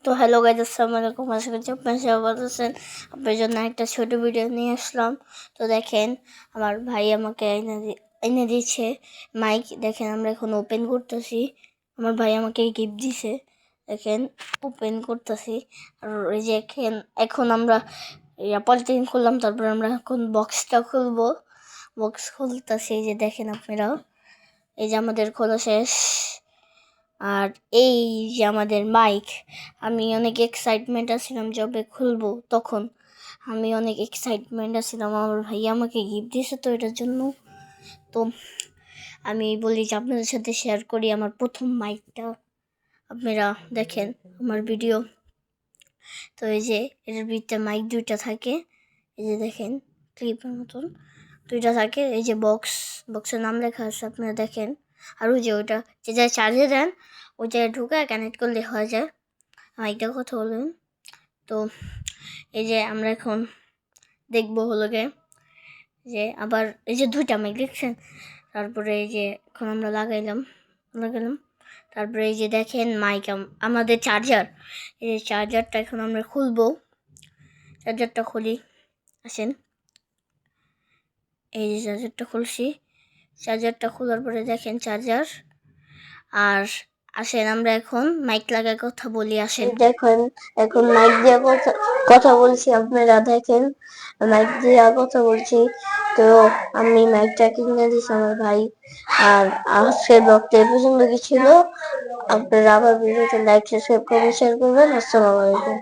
তো hello guys, আসসালামু আলাইকুম। আশা করছি আপনার সবাই ভালো আছেন। আপনার জন্য একটা ছোট ভিডিও নিয়ে আসলাম। তো দেখেন, আমার ভাই আমাকে এনে দিচ্ছে মাইক। দেখেন, আমরা এখন ওপেন করতেছি। আমার ভাই আমাকে গিফট দিছে। দেখেন, ওপেন করতেছি। আর এই যে এখন আমরা পলিথিন খুললাম, তারপর আমরা এখন বক্সটা খুলবো। বক্স খুলতেছি, এই যে দেখেন আপনারা। এই যে আমাদের খোলা শেষ। আর এই যে আমাদের মাইক, আমি অনেক এক্সাইটমেন্ট আছিলাম যবে খুলবো। তখন আমি অনেক এক্সাইটমেন্ট আছিলাম, আমার ভাই আমাকে গিফট দিয়েছে তো এটার জন্য। তো আমি বলি যে আপনাদের সাথে শেয়ার করি আমার প্রথম মাইকটা। আপনারা দেখেন আমার ভিডিও। তো এই যে এটার ভিতরে মাইক দুইটা থাকে, এই যে দেখেন ক্লিপের মতন দুইটা থাকে। এই যে বক্সের নাম লেখা আছে, আপনারা দেখেন। আর ওই যে ওইটা যে জায়গায় চার্জে দেন, ওই জায়গায় ঢুকে কানেক্ট করলে হয়ে যায়। মাইকটার কথা বলবেন। তো এই যে আমরা এখন দেখবো হলো যে আবার এই যে দুইটা মাইক দেখছেন। তারপরে এই যে এখন আমরা লাগালাম। তারপরে এই যে দেখেন মাইক, আমাদের চার্জার। এই যে চার্জারটা এখন আমরা খুলবো। চার্জারটা খুলি, আসেন। এই যে চার্জারটা খুলছি। চার্জারটা খোলার পরে দেখেন চার্জার। আর আসেন আমরা এখন মাইক লাগায় কথা বলি। আসেন, দেখেন এখন মাইক দিয়ে কথা বলছি। আপনারা দেখেন মাইক দিয়ে কথা বলছি। তো আমি মাইকটা কিনে দিয়েছি আমার ভাই। আর আজকের ব্লগটা এই পর্যন্ত কি ছিল। আপনারা আবার ভিডিওতে লাইক সাবস্ক্রাইব করে শেয়ার করবেন। আসসালামু আলাইকুম।